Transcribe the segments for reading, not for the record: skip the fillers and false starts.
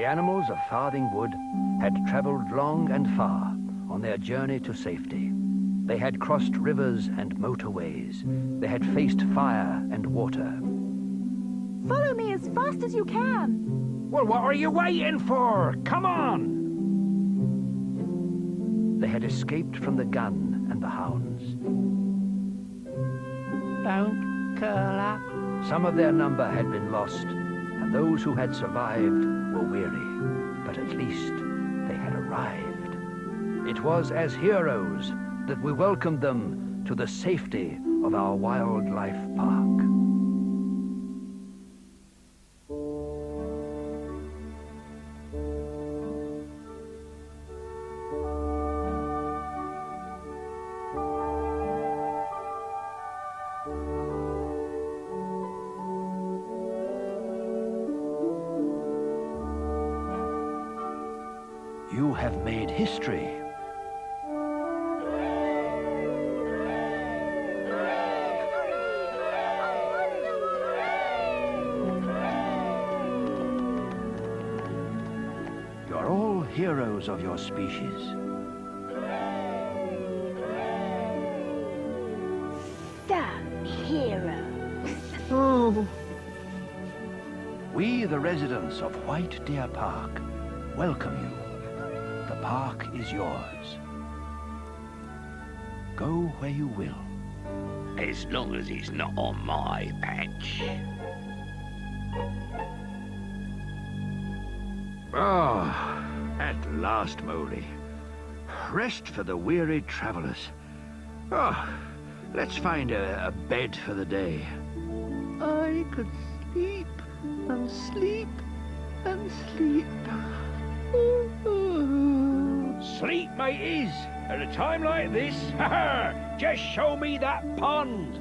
The animals of Farthing Wood had travelled long and far on their journey to safety. They had crossed rivers and motorways. They had faced fire and water. Follow me as fast as you can. Well, what are you waiting for? Come on! They had escaped from the gun and the hounds. Don't curl up. Some of their number had been lost, and those who had survived were weary. But at least they had arrived. It was as heroes that we welcomed them to the safety of our wildlife park. You have made history. You're all heroes of your species. Some heroes. Oh. We, the residents of White Deer Park, welcome you. The park is yours. Go where you will. As long as it's not on my patch. Ah, at last, Moley. Rest for the weary travellers. Oh, let's find a bed for the day. I could sleep and sleep and sleep. Sleep, mateys, at a time like this. Just show me that pond.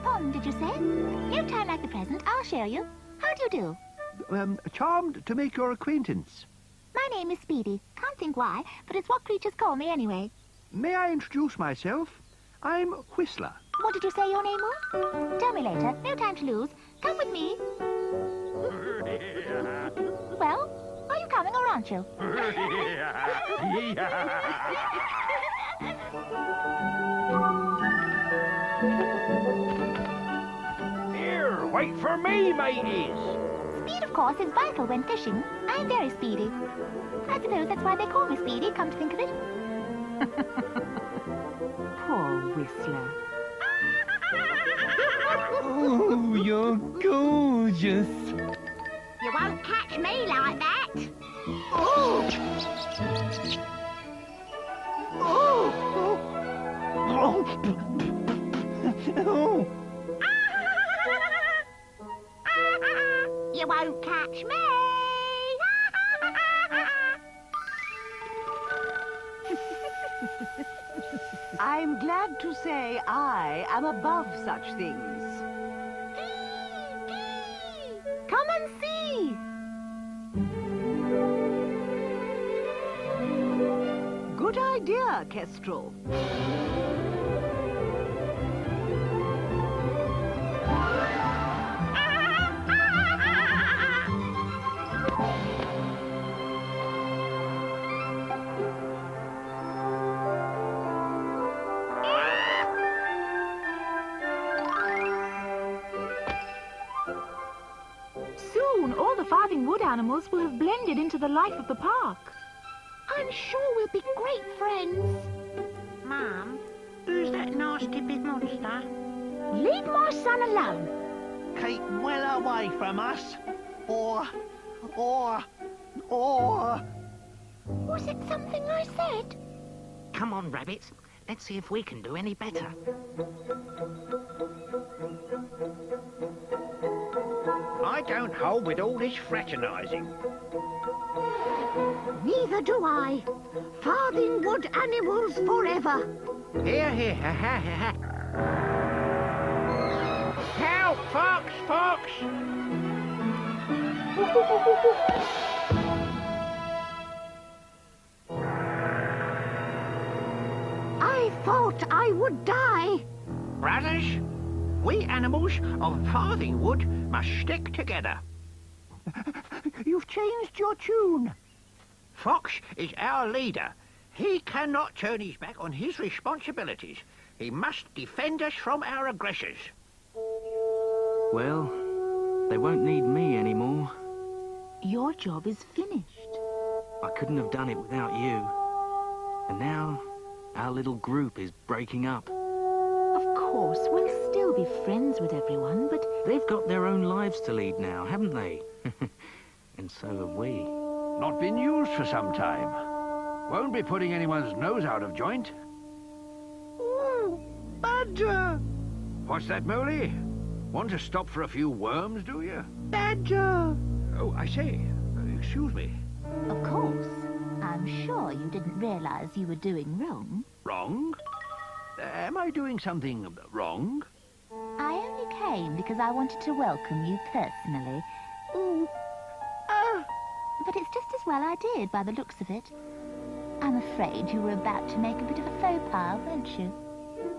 Pond, did you say? No time like the present. I'll show you. How do you do? Charmed to make your acquaintance. My name is Speedy. Can't think why, but it's what creatures call me anyway. May I introduce myself? I'm Whistler. What did you say your name was? Tell me later. No time to lose. Come with me. Well, are you coming or aren't you? Here, wait for me, mateys. Speed, of course, is vital when fishing. I'm very speedy. I suppose that's why they call me Speedy, come to think of it. Poor Whistler. Oh, you're gorgeous. You won't catch me like that. Oh! Oh! Oh! Oh! You won't catch me. I'm glad to say I am above such things. Come and see. Good idea, Kestrel. Soon, all the Farthing Wood animals will have blended into the life of the park. I'm sure we'll be great friends. Mum, who's that nasty big monster? Leave my son alone. Keep well away from us. Or... Was it something I said? Come on, rabbits. Let's see if we can do any better. I don't hold with all this fraternising. Neither do I. Farthing Wood animals forever. Here, here, ha, ha, ha, ha. Help, Fox, Fox! I thought I would die. Brothers, we animals of Farthing Wood must stick together. you've changed your tune. Fox is our leader. He cannot turn his back on his responsibilities. He must defend us from our aggressors. Well, they won't need me anymore. Your job is finished. I couldn't have done it without you. And now, our little group is breaking up. Of course, we'll still be friends with everyone, but They've got their own lives to lead now, haven't they? And so have we. Not been used for some time. Won't be putting anyone's nose out of joint. Ooh, Badger! What's that, Moley? Want to stop for a few worms, do you? Badger! Oh, I say, excuse me. of course, I'm sure you didn't realize you were doing wrong. Wrong? Am I doing something wrong? I only came because I wanted to welcome you personally. Ooh. But it's just as well I did, by the looks of it. I'm afraid you were about to make a bit of a faux pas, weren't you?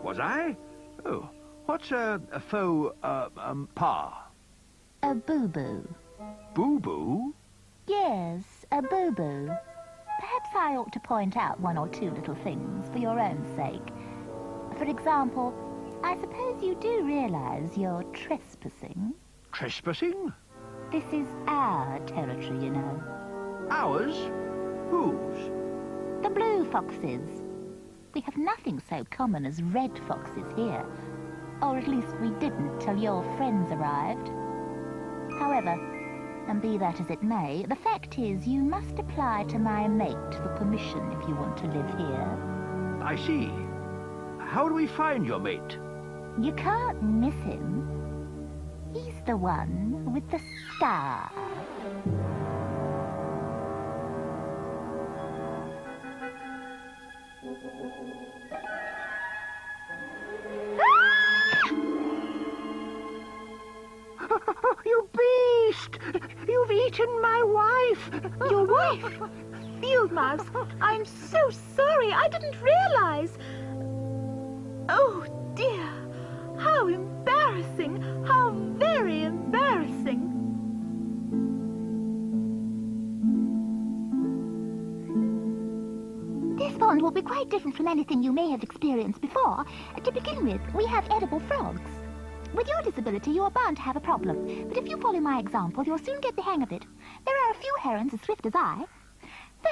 Was I? Oh, what's a faux, pas? A boo-boo. Boo-boo? Yes, a boo-boo. Perhaps I ought to point out one or two little things for your own sake. For example, I suppose you do realize you're trespassing. Trespassing? This is our territory, you know. Ours? Whose? The blue foxes. We have nothing so common as red foxes here. Or at least we didn't till your friends arrived. However, and be that as it may, the fact is you must apply to my mate for permission if you want to live here. I see. How do we find your mate? You can't miss him. He's the one with the scar. You beast! You've eaten my wife! Your wife? Field Mouse, I'm so sorry. I didn't realize. Oh, dear. How embarrassing. How very embarrassing. This pond will be quite different from anything you may have experienced before. To begin with, we have edible frogs. With your disability, you are bound to have a problem. But if you follow my example, you'll soon get the hang of it. There are a few herons as swift as I.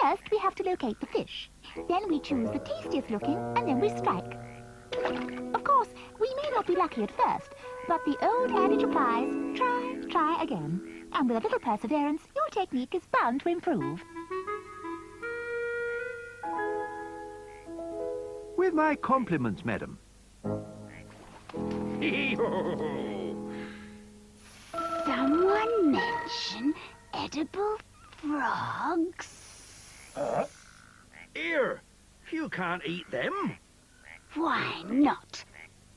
First, we have to locate the fish. Then we choose the tastiest looking, and then we strike. Of course, we may not be lucky at first, but the old adage applies, try again. And with a little perseverance, your technique is bound to improve. With my compliments, madam. Someone mention edible frogs? Here, you can't eat them. Why not?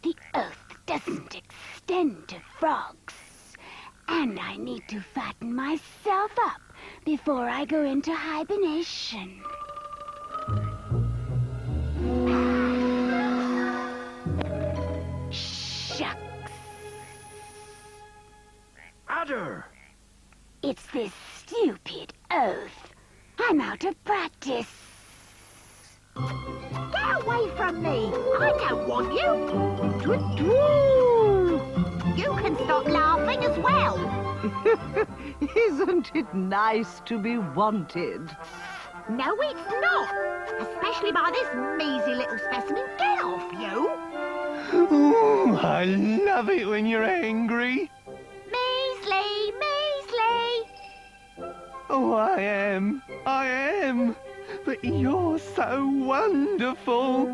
The oath doesn't extend to frogs. And I need to fatten myself up before I go into hibernation. Shucks. Adder! It's this stupid oath. I'm out of practice. Get away from me! I don't want you! Doo-doo! You can stop laughing as well! Isn't it nice to be wanted? No, it's not! Especially by this measly little specimen. Get off, you! Ooh, I love it when you're angry. Measly! Measly! Oh, I am. But you're so wonderful.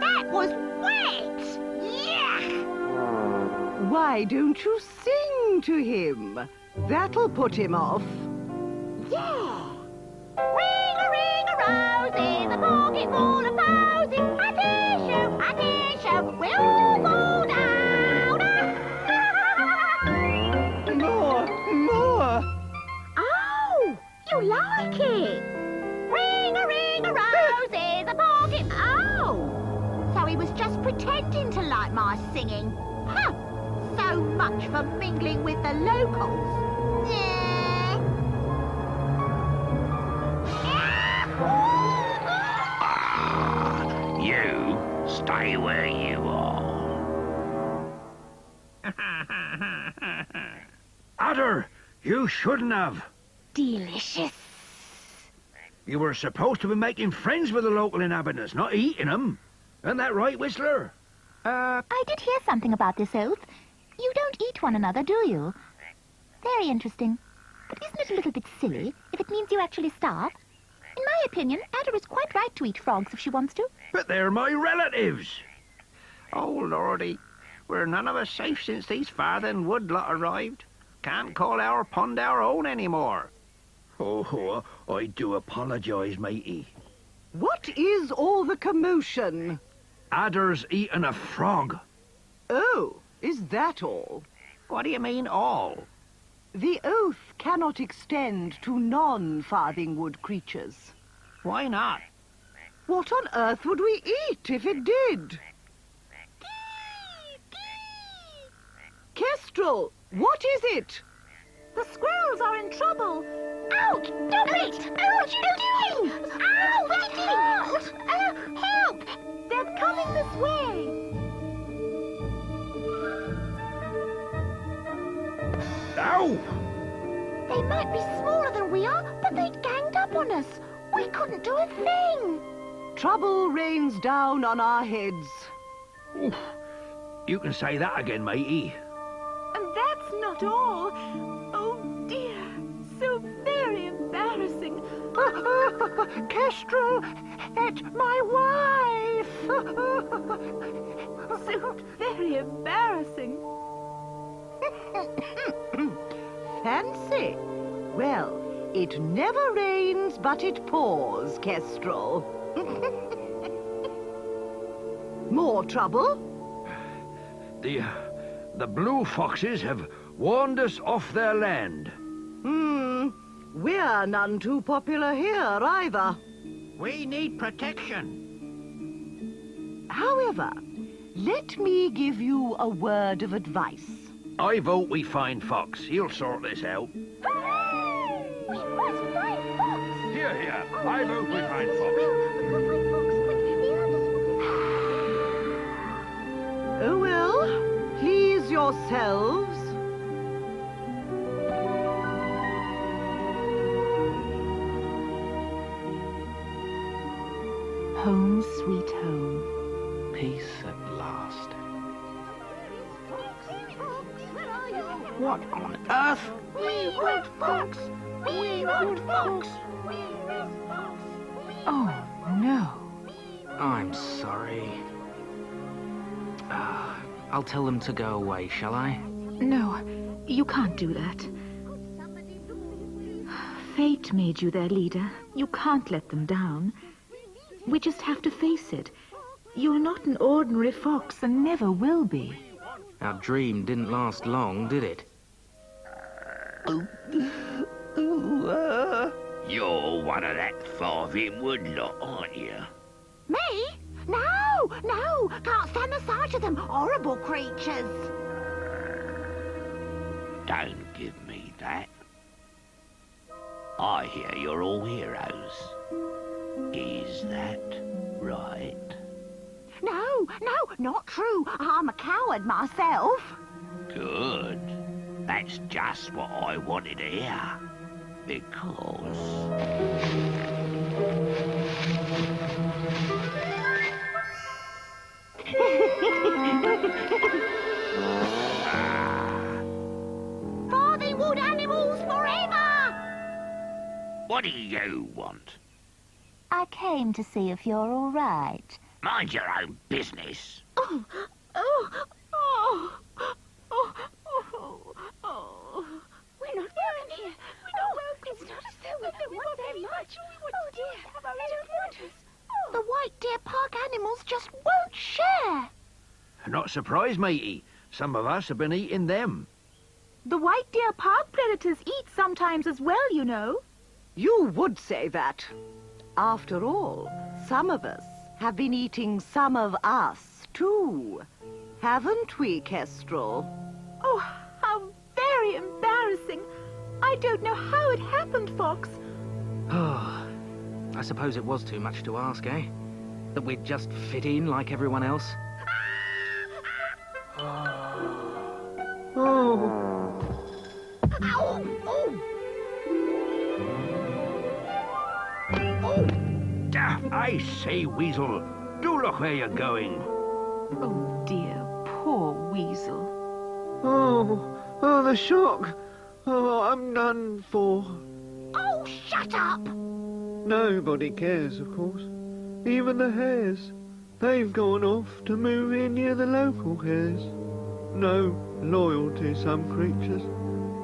That was wet! Yuck! Why don't you sing to him? That'll put him off. Yeah! Ring-a-ring-a-rosy, the pocket full of posies. A tissue, we'll all fall down. More. Oh, you like it? Ring-a-ring-a-rosy, the pocket... Oh, so he was just pretending to like my singing. Huh, so much for mingling with the locals. Yeah. Stay where you are. Adder, you shouldn't have. Delicious. You were supposed to be making friends with the local inhabitants, not eating them. Isn't that right, Whistler? I did hear something about this oath. You don't eat one another, do you? Very interesting. But isn't it a little bit silly if it means you actually starve? In my opinion, Ada is quite right to eat frogs if she wants to. But they're my relatives. Oh, Lordy. We're none of us safe since these Farthing Wood lot arrived. Can't call our pond our own anymore. Oh, I do apologise, matey. What is all the commotion? Adder's eaten a frog. Oh, is that all? What do you mean, all? The oath cannot extend to non-Farthing Wood creatures. Why not? What on earth would we eat if it did? Kestrel, what is it? The squirrels are in trouble. Ouch! Stop it! Ouch! Ouch! Ow! What are you doing? Help! They're coming this way. Ow! They might be smaller than we are, but they ganged up on us. We couldn't do a thing. Trouble rains down on our heads. Oof. You can say that again, matey. And that's not all. Oh, dear. So very embarrassing. Kestrel, that's my wife. So very embarrassing. Fancy. Well, it never rains, but it pours, Kestrel. More trouble? The blue foxes have warned us off their land. We're none too popular here, either. We need protection. However, let me give you a word of advice. I vote we find Fox. He'll sort this out. Hooray! We must find Fox. Here. I vote we find Fox. Oh, well, please yourselves. Home, sweet home. Peace at last. What on earth? We want Fox. We want Fox. We want Fox. Oh, no. I'm sorry. I'll tell them to go away, shall I? No, you can't do that. Fate made you their leader. You can't let them down. We just have to face it. You're not an ordinary fox and never will be. Our dream didn't last long, did it? You're one of that Farthing Wood lot, aren't you? Me? No. Can't stand the sight of them horrible creatures. Don't give me that. I hear you're all heroes. Is that right? No, not true. I'm a coward myself. Good. That's just what I wanted to hear. Because... Farthing Wood animals forever! What do you want? I came to see if you're all right. Mind your own business. We're not welcome here. We're not welcome. It's not as though we want very much. Oh dear, they don't want us. The White Deer Park animals just won't share. Not surprised, matey. Some of us have been eating them. The White Deer Park predators eat sometimes as well, you know. You would say that. After all, some of us have been eating some of us, too. Haven't we, Kestrel? Oh, how very embarrassing. I don't know how it happened, Fox. Oh, I suppose it was too much to ask, eh? That we'd just fit in like everyone else? Oh, Ow! Oh! Oh! I say, Weasel, do look where you're going. Oh, dear, poor Weasel. oh, the shock. Oh, I'm done for. Oh, shut up! Nobody cares, of course. Even the hares. They've gone off to move in near the local hares. No loyalty, some creatures.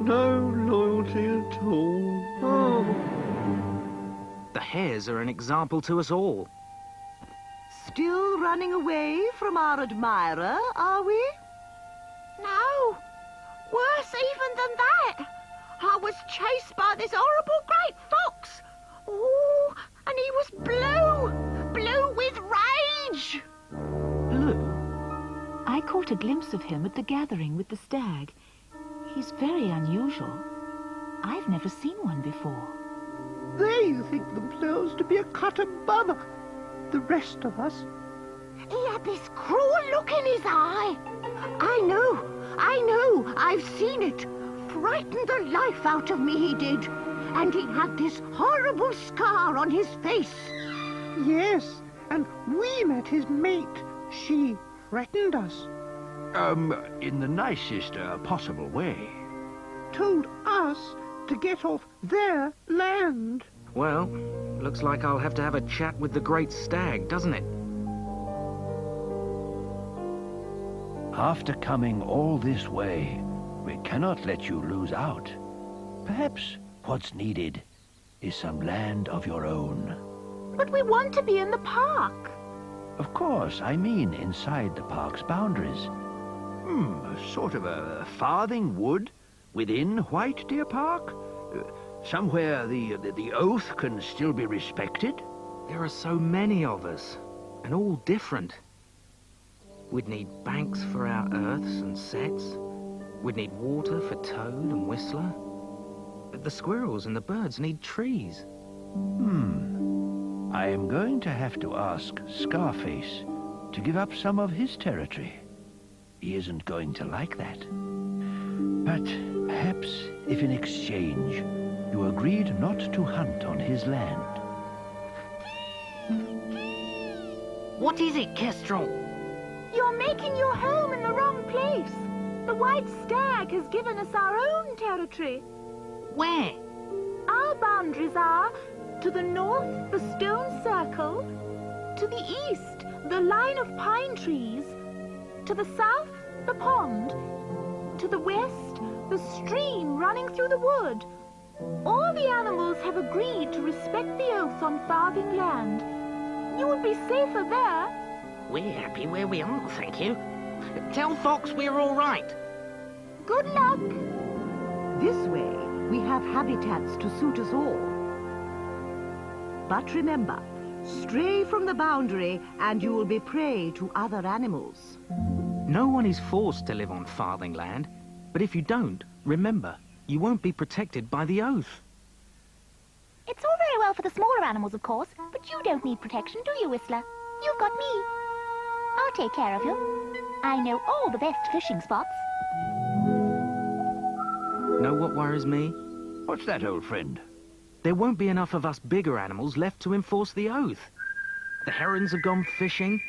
No loyalty at all. Oh. The hares are an example to us all. Still running away from our admirer, are we? No, worse even than that. I was chased by this horrible great fox. Oh, and he was blue with rage. Blue? I caught a glimpse of him at the gathering with the stag. He's very unusual. I've never seen one before. They think themselves to be a cut above the rest of us. He had this cruel look in his eye. I know, I've seen it. Frightened the life out of me, he did. And he had this horrible scar on his face. Yes, and we met his mate. She threatened us. In the nicest possible way. Told us to get off their land. Well, looks like I'll have to have a chat with the great stag, doesn't it? After coming all this way, we cannot let you lose out. Perhaps what's needed is some land of your own. But we want to be in the park. Of course, I mean inside the park's boundaries. Sort of a Farthing Wood within White Deer Park? Somewhere the oath can still be respected? There are so many of us, and all different. We'd need banks for our earths and sets. We'd need water for Toad and Whistler. But the squirrels and the birds need trees. I am going to have to ask Scarface to give up some of his territory. He isn't going to like that. But perhaps if in exchange you agreed not to hunt on his land. What is it, Kestrel? You're making your home in the wrong place. The white stag has given us our own territory. Where? Our boundaries are to the north, the stone circle, to the east, the line of pine trees, to the south, the pond, to the west, the stream running through the wood. All the animals have agreed to respect the oath on Farthing land. You would be safer there. We're happy where we are, thank you. Tell Fox we're all right. Good luck. This way, we have habitats to suit us all. But remember, stray from the boundary and you will be prey to other animals. No one is forced to live on Farthing land, but if you don't, remember, you won't be protected by the oath. It's all very well for the smaller animals, of course, but you don't need protection, do you, Whistler? You've got me. I'll take care of you. I know all the best fishing spots. Know what worries me? What's that, old friend? There won't be enough of us bigger animals left to enforce the oath. The herons have gone fishing.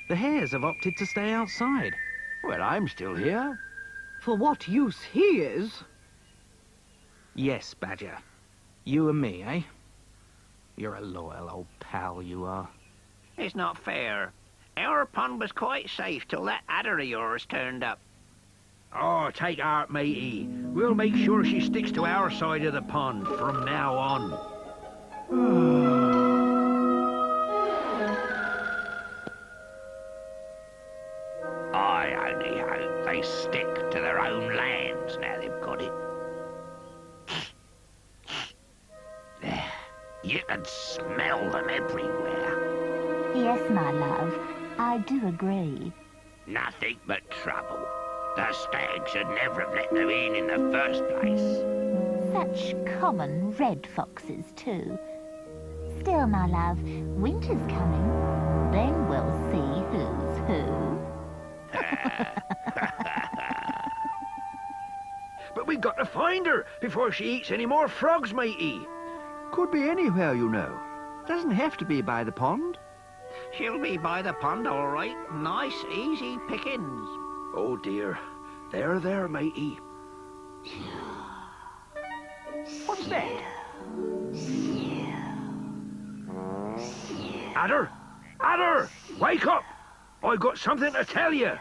The hares have opted to stay outside. Well, I'm still here. For what use he is? Yes, Badger. You and me, eh? You're a loyal old pal, you are. It's not fair. Our pond was quite safe till that adder of yours turned up. Oh, take heart, matey. We'll make sure she sticks to our side of the pond from now on. I only hope they stick to their own lands now they've got it. There, you can smell them everywhere. Yes, my love, I do agree. Nothing but trouble. The stag should never have let them in the first place. Such common red foxes, too. Still, my love, winter's coming. Then we'll see who's who. But we got to find her before she eats any more frogs, matey. Could be anywhere, you know. Doesn't have to be by the pond. She'll be by the pond, all right. Nice, easy pickings. Oh, dear. There, matey. What's that? Adder! Adder! Wake up! I got something to tell you.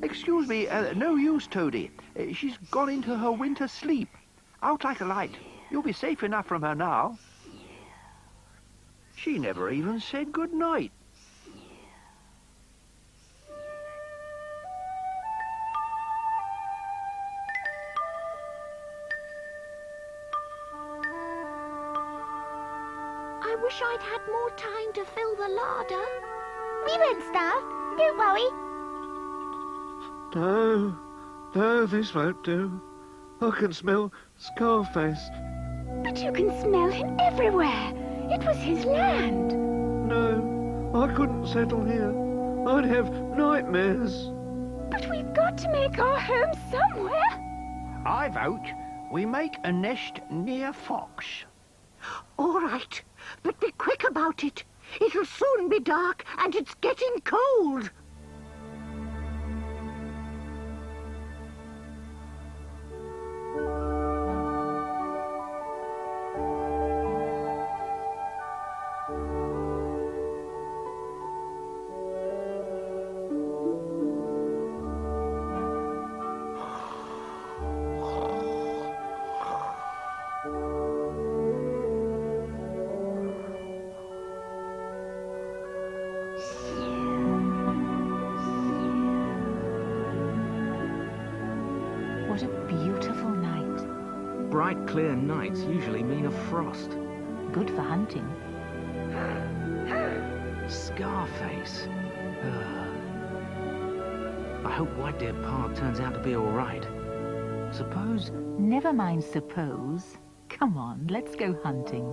Excuse me, no use, Toady. She's gone into her winter sleep. Out like a light. You'll be safe enough from her now. She never even said good night. I wish I'd had more time to fill the larder. We won't starve. Don't worry. No, this won't do. I can smell Scarface. But you can smell him everywhere. It was his land. No, I couldn't settle here. I'd have nightmares. But we've got to make our home somewhere. I vote we make a nest near Fox. All right, but be quick about it. It'll soon be dark, and it's getting cold. What a beautiful night. Bright, clear nights usually mean a frost. Good for hunting. Scarface. I hope White Deer Park turns out to be all right. Suppose... Never mind suppose. Come on, let's go hunting.